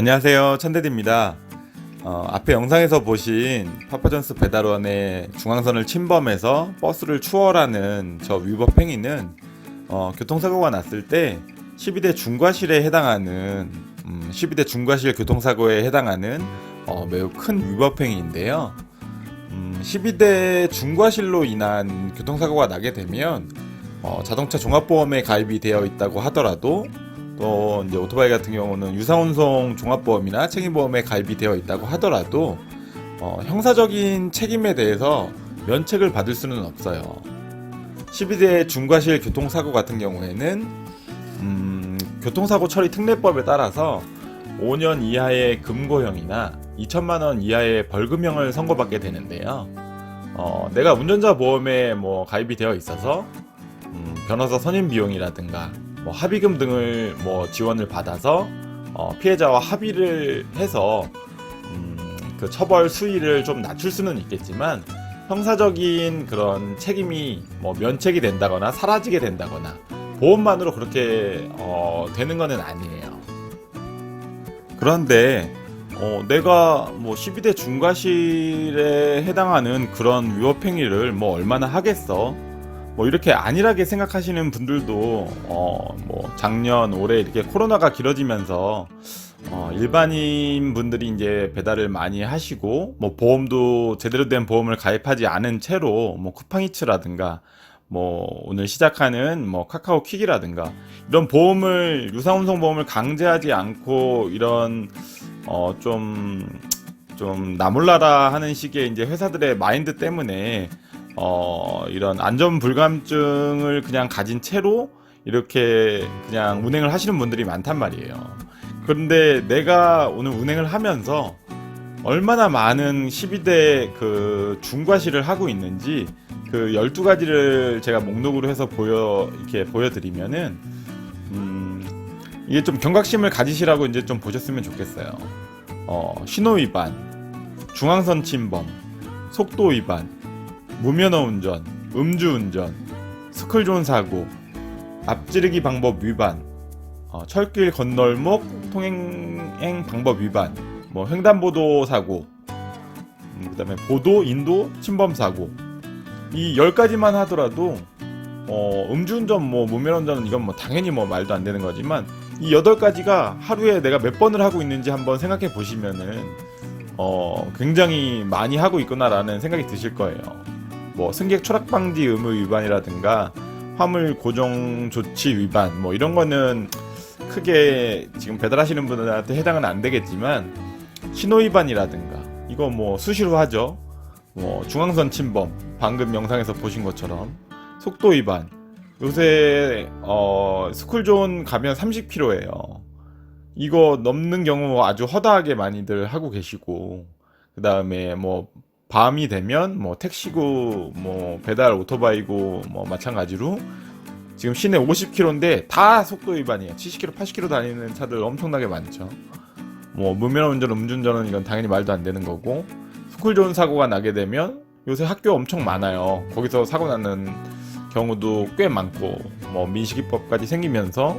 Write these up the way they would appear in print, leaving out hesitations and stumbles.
안녕하세요, 천대디입니다. 앞에 영상에서 보신 파파존스 배달원의 중앙선을 침범해서 버스를 추월하는 저 위법 행위는 교통사고가 났을 때 12대 중과실에 해당하는 12대 중과실 교통사고에 해당하는 매우 큰 위법 행위인데요. 12대 중과실로 인한 교통사고가 나게 되면 자동차 종합보험에 가입이 되어 있다고 하더라도 또 이제 오토바이 같은 경우는 유사운송 종합보험이나 책임보험에 가입이 되어 있다고 하더라도 형사적인 책임에 대해서 면책을 받을 수는 없어요. 12대 중과실 교통사고 같은 경우에는 교통사고 처리 특례법에 따라서 5년 이하의 금고형이나 2천만 원 이하의 벌금형을 선고받게 되는데요. 내가 운전자 보험에 가입이 되어 있어서 변호사 선임 비용이라든가 합의금 등을 지원을 받아서 피해자와 합의를 해서 그 처벌 수위를 좀 낮출 수는 있겠지만 형사적인 그런 책임이 면책이 된다거나 사라지게 된다거나 보험만으로 그렇게 되는 것은 아니에요. 그런데 내가 12대 중과실에 해당하는 그런 위법행위를 얼마나 하겠어? 이렇게 안일하게 생각하시는 분들도 작년 올해 이렇게 코로나가 길어지면서 일반인 분들이 이제 배달을 많이 하시고 보험도 제대로 된 보험을 가입하지 않은 채로 쿠팡이츠라든가 오늘 시작하는 카카오 퀵이라든가 이런 보험을 유사운송 보험을 강제하지 않고 이런 좀 나몰라라 하는 식의 이제 회사들의 마인드 때문에 이런 안전 불감증을 그냥 가진 채로 이렇게 그냥 운행을 하시는 분들이 많단 말이에요. 그런데 내가 오늘 운행을 하면서 얼마나 많은 12대 그 중과실을 하고 있는지 그 12가지를 제가 목록으로 해서 이렇게 보여드리면은 이게 좀 경각심을 가지시라고 이제 좀 보셨으면 좋겠어요. 신호 위반, 중앙선 침범, 속도 위반, 무면허 운전, 음주운전, 스쿨존 사고, 앞지르기 방법 위반, 철길 건널목 통행 방법 위반, 횡단보도 사고, 그 다음에 보도, 인도, 침범 사고. 이 10가지만 하더라도, 음주운전, 무면허운전은 이건 당연히 말도 안 되는 거지만, 이 8가지가 하루에 내가 몇 번을 하고 있는지 한번 생각해 보시면은, 굉장히 많이 하고 있구나라는 생각이 드실 거예요. 승객 추락 방지 의무 위반이라든가, 화물 고정 조치 위반, 이런 거는 크게 지금 배달하시는 분들한테 해당은 안 되겠지만, 신호 위반이라든가, 이거 수시로 하죠. 중앙선 침범, 방금 영상에서 보신 것처럼, 속도 위반, 요새 스쿨존 가면 30km예요. 이거 넘는 경우 아주 허다하게 많이들 하고 계시고, 그 다음에 밤이 되면 택시고 배달 오토바이고 마찬가지로 지금 시내 50km인데 다 속도 위반이에요. 70km, 80km 다니는 차들 엄청나게 많죠. 무면허 운전, 음주운전은 이건 당연히 말도 안 되는 거고, 스쿨존 사고가 나게 되면 요새 학교 엄청 많아요. 거기서 사고 나는 경우도 꽤 많고 민식이법까지 생기면서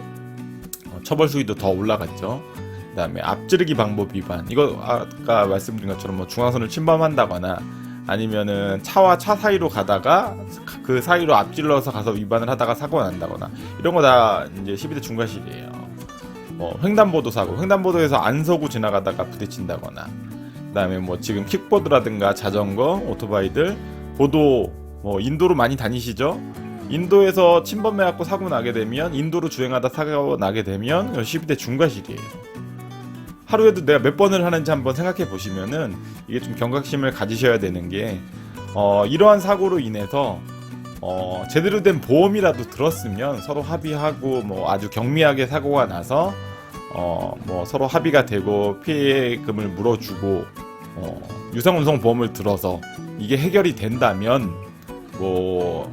처벌 수위도 더 올라갔죠. 그 다음에 앞지르기 방법 위반, 이거 아까 말씀드린 것처럼 중앙선을 침범한다거나 아니면은 차와 차 사이로 가다가 그 사이로 앞질러서 가서 위반을 하다가 사고가 난다거나 이런 거 다 이제 12대 중과실이에요. 횡단보도 사고, 횡단보도에서 안 서고 지나가다가 부딪힌다거나, 그 다음에 지금 킥보드라든가 자전거, 오토바이들, 보도, 인도로 많이 다니시죠? 인도에서 침범해갖고 사고 나게 되면, 인도로 주행하다 사고 나게 되면 12대 중과실이에요. 하루에도 내가 몇 번을 하는지 한번 생각해 보시면은 이게 좀 경각심을 가지셔야 되는 게, 이러한 사고로 인해서 제대로 된 보험이라도 들었으면 서로 합의하고 아주 경미하게 사고가 나서 서로 합의가 되고 피해금을 물어주고 유상운송 보험을 들어서 이게 해결이 된다면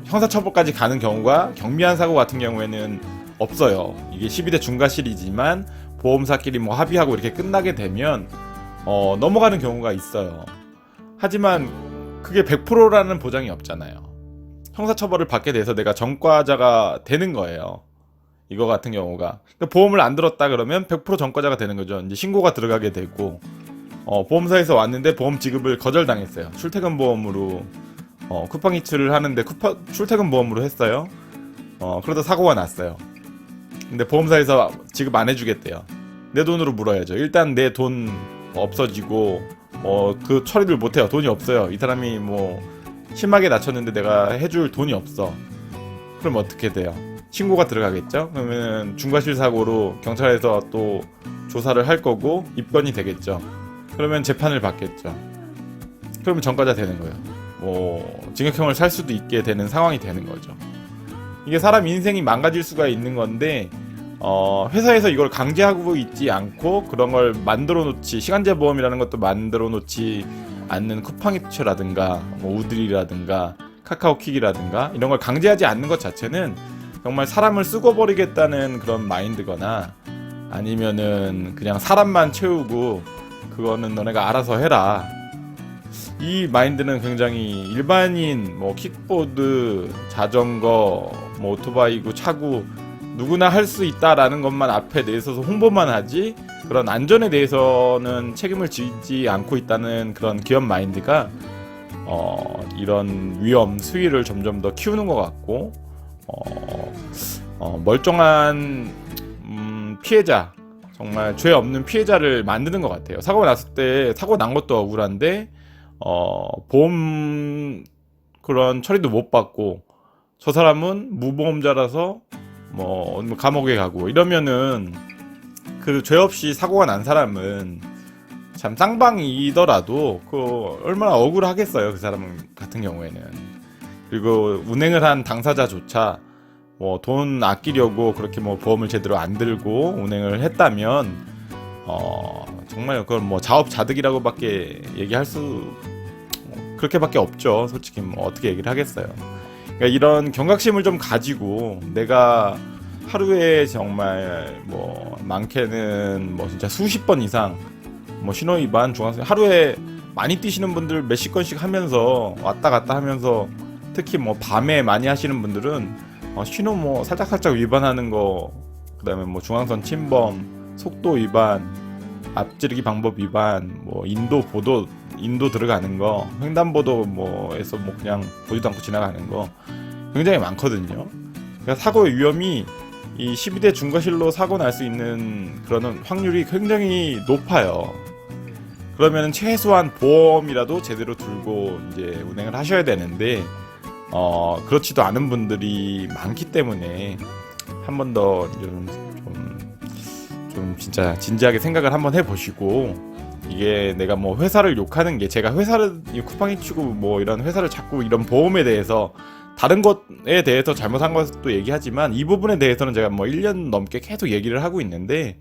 형사처벌까지 가는 경우가 경미한 사고 같은 경우에는 없어요. 이게 12대 중과실이지만 보험사끼리 합의하고 이렇게 끝나게 되면 넘어가는 경우가 있어요. 하지만 그게 100%라는 보장이 없잖아요. 형사처벌을 받게 돼서 내가 전과자가 되는 거예요. 이거 같은 경우가. 그러니까 보험을 안 들었다 그러면 100% 전과자가 되는 거죠. 이제 신고가 들어가게 되고, 보험사에서 왔는데 보험 지급을 거절당했어요. 출퇴근 보험으로 쿠팡 이츠를 하는데 출퇴근 보험으로 했어요. 그러다 사고가 났어요. 근데 보험사에서 지급 안 해주겠대요. 내 돈으로 물어야죠. 일단 내 돈 없어지고 그 처리를 못해요. 돈이 없어요. 이 사람이 뭐 심하게 다쳤는데 내가 해줄 돈이 없어. 그럼 어떻게 돼요? 신고가 들어가겠죠? 그러면 중과실 사고로 경찰에서 또 조사를 할 거고 입건이 되겠죠. 그러면 재판을 받겠죠. 그러면 전과자 되는 거예요. 뭐 징역형을 살 수도 있게 되는 상황이 되는 거죠. 이게 사람 인생이 망가질 수가 있는 건데 회사에서 이걸 강제하고 있지 않고 그런 걸 만들어 놓지, 시간제 보험이라는 것도 만들어 놓지 않는 쿠팡이츠라든가 뭐 우드리라든가 카카오킥이라든가 이런 걸 강제하지 않는 것 자체는 정말 사람을 쓰고 버리겠다는 그런 마인드거나 아니면은 그냥 사람만 채우고 그거는 너네가 알아서 해라, 이 마인드는 굉장히 일반인 뭐 킥보드, 자전거, 뭐 오토바이고 차고 누구나 할 수 있다라는 것만 앞에 내서서 홍보만 하지 그런 안전에 대해서는 책임을 지지 않고 있다는 그런 기업 마인드가 이런 위험 수위를 점점 더 키우는 것 같고 멀쩡한 피해자, 정말 죄 없는 피해자를 만드는 것 같아요. 사고가 났을 때 사고 난 것도 억울한데 보험 그런 처리도 못 받고 저 사람은 무보험자라서 뭐 감옥에 가고 이러면은 그 죄 없이 사고가 난 사람은 참 쌍방이더라도 그 얼마나 억울하겠어요. 그 사람 같은 경우에는. 그리고 운행을 한 당사자조차 뭐 돈 아끼려고 그렇게 뭐 보험을 제대로 안 들고 운행을 했다면 정말 그걸 뭐 자업자득이라고밖에 얘기할 수 그렇게밖에 없죠. 솔직히 뭐 어떻게 얘기를 하겠어요. 그러니까 이런 경각심을 좀 가지고 내가 하루에 정말 뭐 많게는 뭐 진짜 수십 번 이상 뭐 신호위반, 중앙선 하루에 많이 뛰시는 분들 몇십 건씩 하면서 왔다 갔다 하면서 특히 뭐 밤에 많이 하시는 분들은 신호 뭐 살짝살짝 위반하는 거, 그다음에 뭐 중앙선 침범, 속도 위반, 앞지르기 방법 위반, 뭐 인도 들어가는 거, 횡단보도 뭐에서 뭐 그냥 보지도 않고 지나가는 거 굉장히 많거든요. 그러니까 사고의 위험이 이 12대 중과실로 사고 날 수 있는 그런 확률이 굉장히 높아요. 그러면 최소한 보험이라도 제대로 들고 이제 운행을 하셔야 되는데 그렇지도 않은 분들이 많기 때문에 한 번 더 좀 진짜 진지하게 생각을 한번 해보시고, 이게 내가 뭐 회사를 욕하는 게, 제가 회사를 쿠팡이츠고 뭐 이런 회사를 자꾸 이런 보험에 대해서 다른 것에 대해서 잘못한 것도 얘기하지만 이 부분에 대해서는 제가 뭐 1년 넘게 계속 얘기를 하고 있는데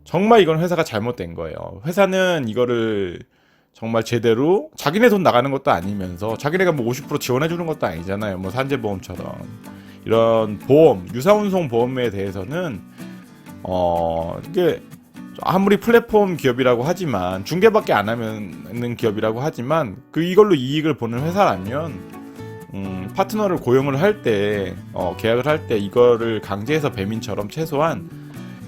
정말 이건 회사가 잘못된 거예요. 회사는 이거를 정말 제대로 자기네 돈 나가는 것도 아니면서 자기네가 뭐 50% 지원해 주는 것도 아니잖아요. 뭐 산재보험처럼 이런 보험, 유사운송 보험에 대해서는 이게 아무리 플랫폼 기업이라고 하지만, 중개밖에 안 하는 기업이라고 하지만 이걸로 이익을 보는 회사라면 파트너를 고용을 할 때 계약을 할 때 이거를 강제해서 배민처럼 최소한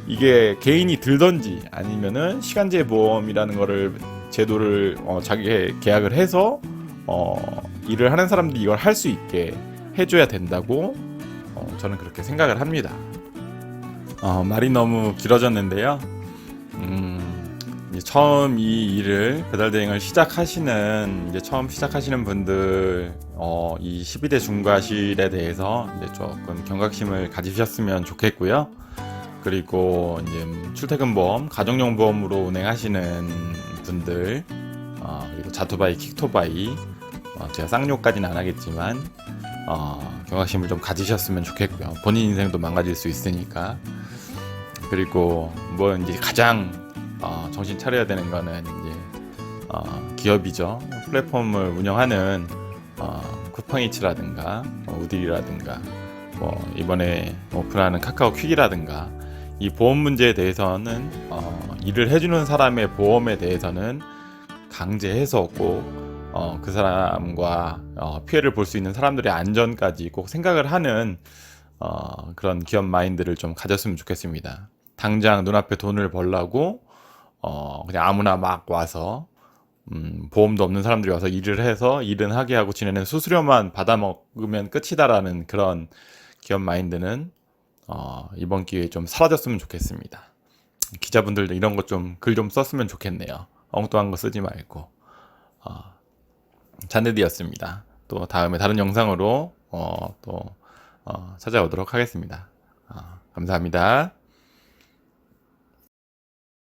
이게 개인이 들던지 아니면은 시간제 보험이라는 거를 제도를 자기 계약을 해서 일을 하는 사람들이 이걸 할 수 있게 해줘야 된다고 저는 그렇게 생각을 합니다. 말이 너무 길어졌는데요. 이제 처음 이 일을, 배달 대행을 처음 시작하시는 분들 이 12대 중과실에 대해서 이제 조금 경각심을 가지셨으면 좋겠고요. 그리고 이제 출퇴근 보험, 가정용 보험으로 운행하시는 분들, 그리고 자토바이, 킥토바이, 제가 쌍욕까지는 안 하겠지만 경각심을 좀 가지셨으면 좋겠고요. 본인 인생도 망가질 수 있으니까. 그리고 뭐 이제 가장 정신 차려야 되는 거는 이제 기업이죠. 플랫폼을 운영하는 쿠팡이츠라든가 우딜이라든가 뭐 이번에 오픈하는 카카오퀵이라든가 이 보험 문제에 대해서는 일을 해주는 사람의 보험에 대해서는 강제해서 꼭 그 사람과 피해를 볼 수 있는 사람들의 안전까지 꼭 생각을 하는 그런 기업 마인드를 좀 가졌으면 좋겠습니다. 당장 눈앞에 돈을 벌라고 그냥 아무나 막 와서 보험도 없는 사람들이 와서 일을 해서 일은 하게 하고 지내는 수수료만 받아먹으면 끝이다라는 그런 기업 마인드는 이번 기회에 좀 사라졌으면 좋겠습니다. 기자분들도 이런 거 좀 글 좀 썼으면 좋겠네요. 엉뚱한 거 쓰지 말고. 잔디디였습니다. 또 다음에 다른 영상으로 또 찾아오도록 하겠습니다. 감사합니다.